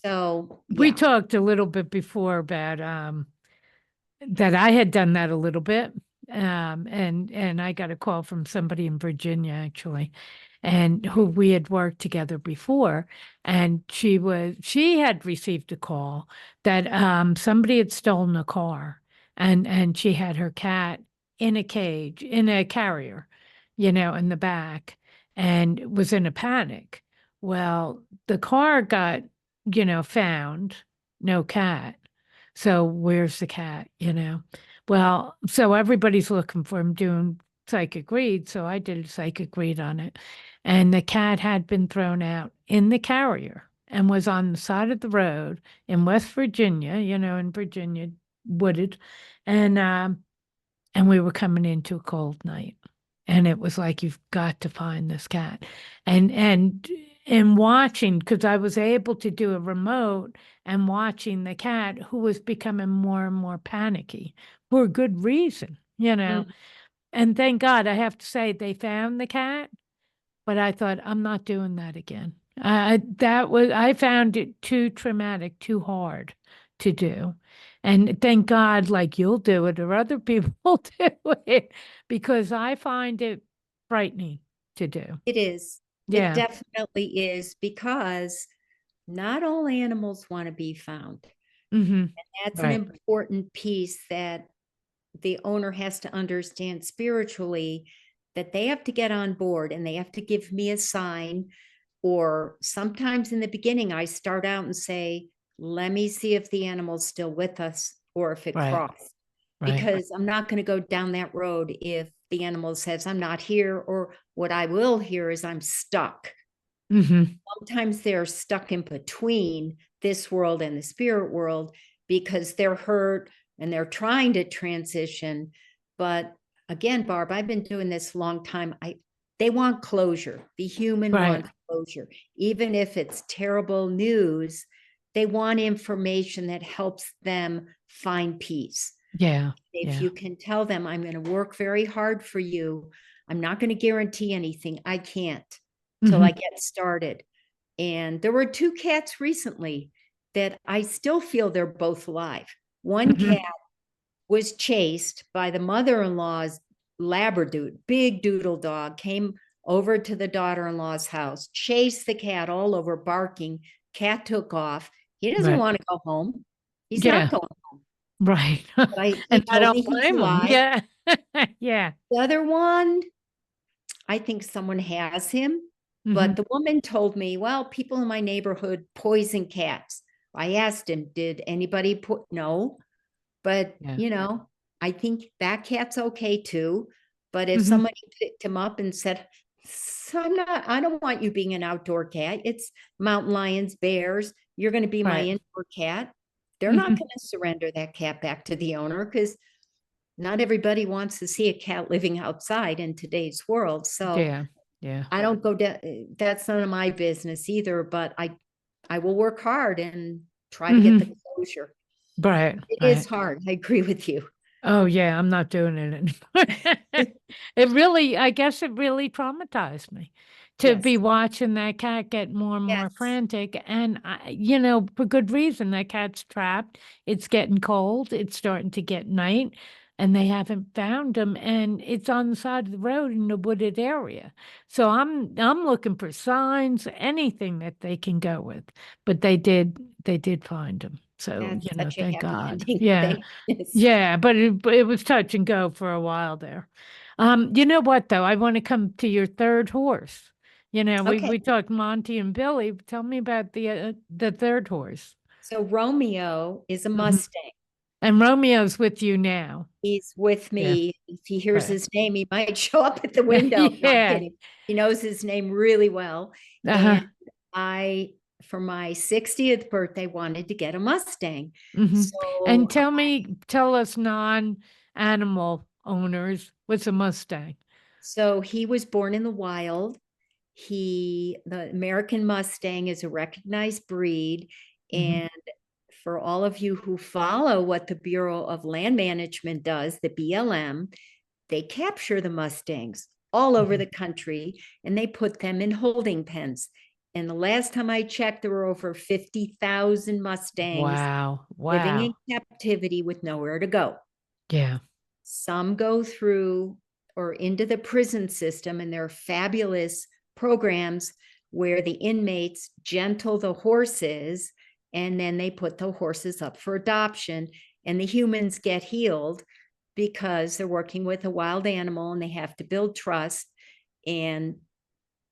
So We yeah. talked a little bit before about that I had done that a little bit. And I got a call from somebody in Virginia actually, and who we had worked together before. And she had received a call that somebody had stolen a car, and she had her cat in a cage, in a carrier, in the back, and was in a panic. Well, the car got, found, no cat. So where's the cat, Well, so everybody's looking for him doing psychic read. So I did a psychic read on it. And the cat had been thrown out in the carrier and was on the side of the road in West Virginia, in Virginia, wooded. And we were coming into a cold night. And it was like, you've got to find this cat. And watching, because I was able to do a remote and watching the cat who was becoming more and more panicky for good reason. Mm. And thank God, I have to say, they found the cat, but I thought, I'm not doing that again. I found it too traumatic, too hard to do. And thank God, like you'll do it or other people do it, because I find it frightening to do. It is. It Yeah. definitely is, because not all animals want to be found. Mm-hmm. That's an Right. important piece that the owner has to understand spiritually, that they have to get on board and they have to give me a sign. Or sometimes in the beginning, I start out and say, let me see if the animal's still with us or if it Right. crossed. Right. Because I'm not going to go down that road if the animal says I'm not here, or what I will hear is I'm stuck. Mm-hmm. Sometimes they're stuck in between this world and the spirit world because they're hurt and they're trying to transition. But again, Barb, I've been doing this a long time. They want closure. The human Right. wants closure. Even if it's terrible news, they want information that helps them find peace. Yeah. If Yeah. you can tell them, I'm going to work very hard for you, I'm not going to guarantee anything. I can't till I Mm-hmm. get started. And there were two cats recently that I still feel they're both alive. One cat Mm-hmm. was chased by the mother-in-law's Labrador, big doodle dog, came over to the daughter-in-law's house, chased the cat all over, barking. Cat took off. He doesn't Right. want to go home. He's not Yeah. going. Right. But he And I told don't me he's blame them. alive. Yeah. Yeah. The other one, I think someone has him. Mm-hmm. But the woman told me, well, people in my neighborhood poison cats. I asked him, did anybody put, no, but Yeah. I think that cat's okay too. But if Mm-hmm. somebody picked him up and said, I don't want you being an outdoor cat. It's mountain lions, bears. You're going to be my Right. indoor cat. They're not Mm-hmm. going to surrender that cat back to the owner, because not everybody wants to see a cat living outside in today's world. So Yeah. Yeah. I don't go down. That's none of my business either, but I will work hard and try to get the Mm-hmm. closure. Right. It is Right. hard. I agree with you. Oh yeah, I'm not doing it anymore. It really, I guess it really traumatized me to Yes. be watching that cat get more and more Yes. frantic. And for good reason. That cat's trapped. It's getting cold. It's starting to get night, and they haven't found him. And it's on the side of the road in a wooded area. So I'm looking for signs, anything that they can go with. But they did find him. So, That's such a thank happy God. ending. Yeah. Thank goodness. Yeah, but it was touch and go for a while there. You know what though? I want to come to your third horse. We Okay. we talked Monty and Billy. Tell me about the third horse. So Romeo is a Mhm. Mustang. And Romeo's with you now. He's with Yeah. me. If he hears Right. his name, he might show up at the window. No, I'm Yeah. kidding. He knows his name really well. Uh-huh. And I, for my 60th birthday, wanted to get a Mustang. Hmm. And So tell us non-animal owners, what's a Mustang? he was born in the wild. The American Mustang is a recognized breed. Hmm. And for all of you who follow what the Bureau of Land Management does, the BLM, they capture the Mustangs all over Hmm. the country and they put them in holding pens. And the last time I checked, there were over 50,000 Mustangs Wow. living in Wow. captivity with nowhere to go. Yeah. Some go through or into the prison system, and there are fabulous programs where the inmates gentle the horses, and then they put the horses up for adoption, and the humans get healed because they're working with a wild animal and they have to build trust. And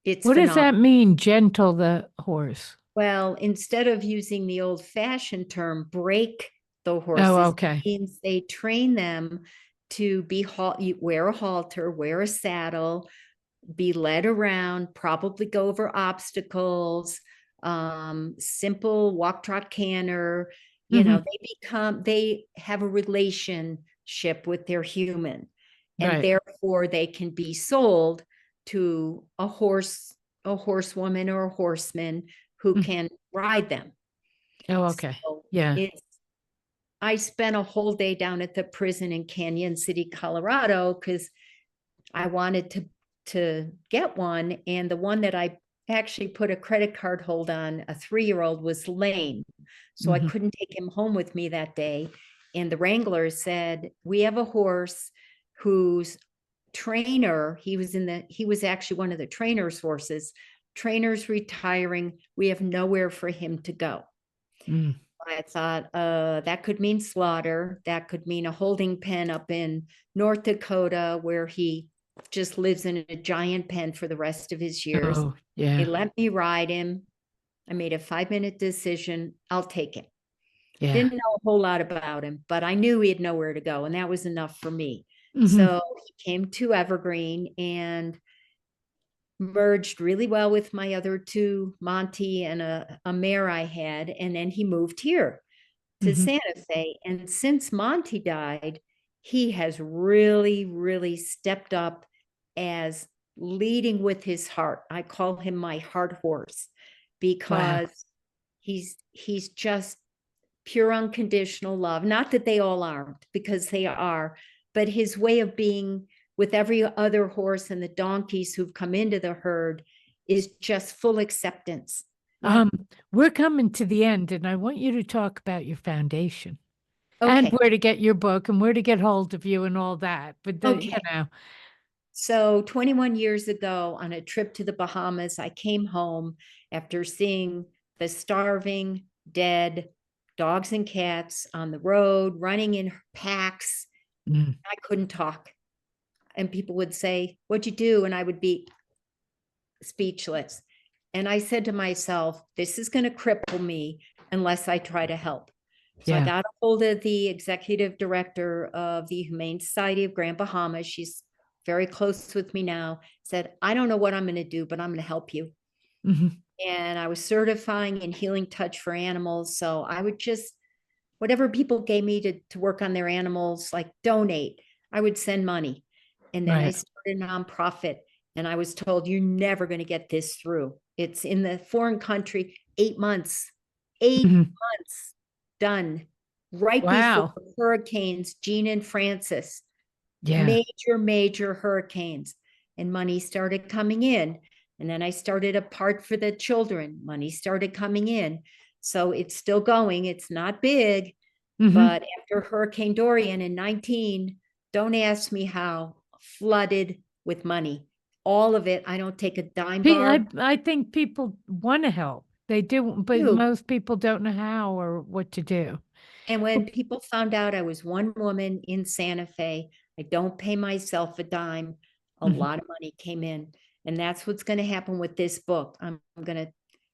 it's What does phenomenal. that mean, gentle the horse? Well, instead of using the old fashioned term, break the Oh, horses, okay. it means they train them to be wear a halter, wear a saddle, be led around, probably go over obstacles, simple walk, trot, canter. You know, they have a relationship with their human, and Right. therefore they can be sold to a horsewoman or a horseman who Mm. can ride them. Oh, okay. So Yeah. I spent a whole day down at the prison in Canyon City, Colorado, because I wanted to get one. And the one that I actually put a credit card hold on, a 3-year-old, was lame. So I Mhm. couldn't take him home with me that day. And the wrangler said, we have a horse whose trainer, he was actually one of the trainer's horses. Trainer's retiring. We have nowhere for him to go. Mm. I thought that could mean slaughter. That could mean a holding pen up in North Dakota where he just lives in a giant pen for the rest of his years. Oh, They yeah. let me ride him. I made a 5-minute decision. I'll take him. Yeah. Didn't know a whole lot about him, but I knew he had nowhere to go, and that was enough for me. Mhm. So he came to Evergreen and merged really well with my other two, Monty and a mare I had. And then he moved here to Mhm. Santa Fe. And since Monty died, he has really, really stepped up as leading with his heart. I call him my heart horse Wow. because he's just pure unconditional love. Not that they all aren't, because they are, but his way of being with every other horse and the donkeys who've come into the herd is just full acceptance. Yeah. Um, we're coming to the end, and I want you to talk about your foundation and Okay. where to get your book and where to get hold of you and all that. But Okay. know, So 21 years ago, on a trip to the Bahamas, I came home after seeing the starving, dead dogs and cats on the road, running in packs. mm, I couldn't talk. And people would say, "What'd you do?" And I would be speechless. And I said to myself, this is going to cripple me unless I try to help. So I yeah. got a hold of the executive director of the Humane Society of Grand Bahama. She's very close with me now. Said, I don't know what I'm going to do, but I'm going to help you. Mhm. And I was certifying in healing touch for animals. So I would just, whatever people gave me to work on their animals, like donate, I would send money. And then I Right. started a nonprofit, and I was told, you're never going to get this through. It's in the foreign country, 8 months, eight Mhm. months done right before Wow. hurricanes, Gene and Francis, Yeah. major hurricanes, and money started coming in. And then I started a part for the children. Money started coming in. So it's still going. It's not big, Mhm. but after Hurricane Dorian in 19, don't ask me how, flooded with money. All of it. I don't take a dime, Barb. I think people want to help. They do, but You. most people don't know how or what to do. And when people found out I was one woman in Santa Fe, I don't pay myself a dime. A Mhm. lot of money came in. And that's what's going to happen with this book. I'm going to,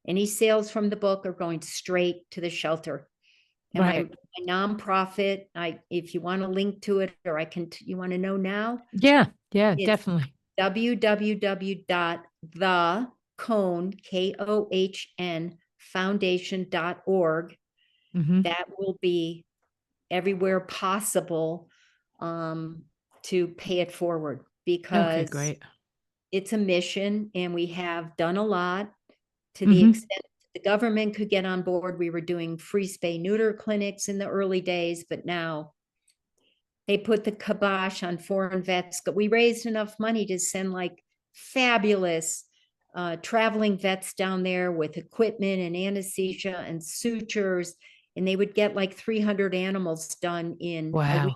any sales from the book are going straight to the shelter. And my Right. nonprofit, if you want a link to it, or you want to know now, Yeah. Yeah, it's definitely. www.thekohn, KOHN, foundation.org. Mhm. That will be everywhere possible to pay it forward, Okay, because great. it's a mission and we have done a lot to the Mhm. extent the government could get on board. We were doing free spay neuter clinics in the early days, but now they put the kibosh on foreign vets. But we raised enough money to send like fabulous traveling vets down there with equipment and anesthesia and sutures, and they would get like 300 animals done in a week. Wow.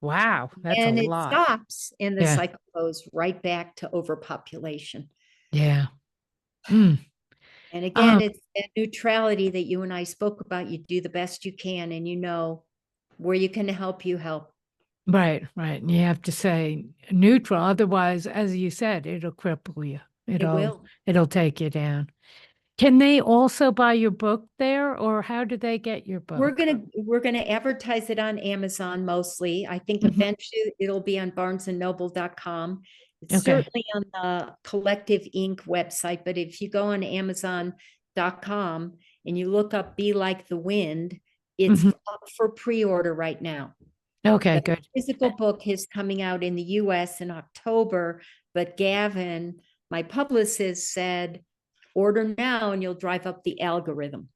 Wow. That's a And it lot. stops, and the Yeah. cycle goes right back to overpopulation. Yeah. Mm. And again, Um, it's that neutrality that you and I spoke about. You do the best you can, and you know where you can help, you help. right, right. And you have to say neutral. Otherwise, as you said, it'll cripple you. It will. It'll take you down. Can they also buy your book there, or how do they get your book? We're gonna advertise it on Amazon mostly. I think Mhm. eventually it'll be on barnesandnoble.com. It's Okay. certainly on the Collective Inc. website, but if you go on Amazon.com and you look up Be Like the Wind, it's Mhm. up for pre-order right now. Okay, The good. physical book is coming out in the US in October, but Gavin, my publicist, said, order now and you'll drive up the algorithm.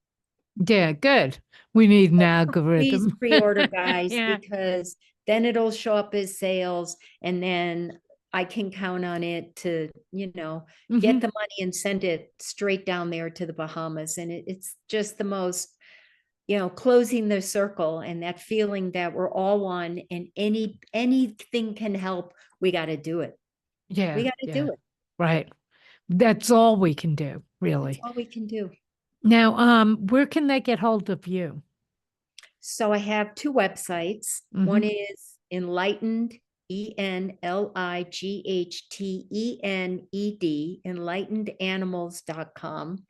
Yeah, good. We need an Please algorithm. pre-order, guys, Yeah. because then it'll show up as sales, and then I can count on it to, get Mhm. the money and send it straight down there to the Bahamas. And it's just the most, closing the circle and that feeling that we're all one, and anything can help. We got to do it. We Yeah, got to yeah. do it. Right. That's all we can do, That's really. all we can do. Now, where can they get hold of you? So I have two websites. One Mhm. is enlightened, ENLIGHTENED, enlightenedanimalz.com.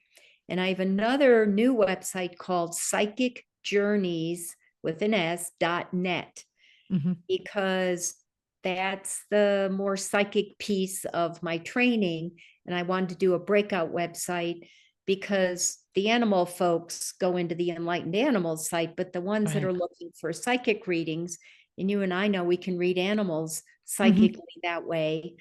And I have another new website called Psychic Journeys with an S.net, Mhm. because that's the more psychic piece of my training. And I wanted to do a breakout website because the animal folks go into the Enlightened Animals site, but the ones that Right. are looking for psychic readings, and you and I know we can read animals Mhm. psychically that way,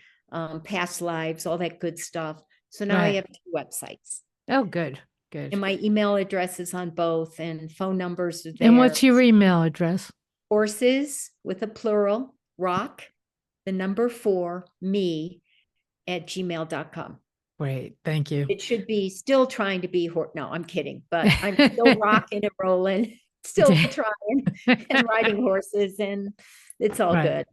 past lives, all that good stuff. So now I Right. have two websites. Oh, good. Good. And my email address is on both, and phone numbers are And there. what's your email address? Horses with a plural, rock, the number 4, me at gmail.com. Great. Thank you. It should be still trying to be, no, I'm kidding, but I'm still rocking and rolling, still trying and riding horses, and it's all Right. good.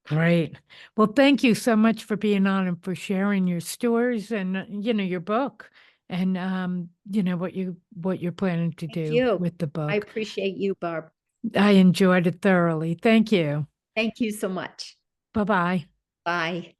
Great. Well, thank you so much for being on and for sharing your stories and your book and what you're planning to Thank do you. with the I book. appreciate you, Barb. I enjoyed it thoroughly. Thank you. Thank you so much. Bye-bye. Bye.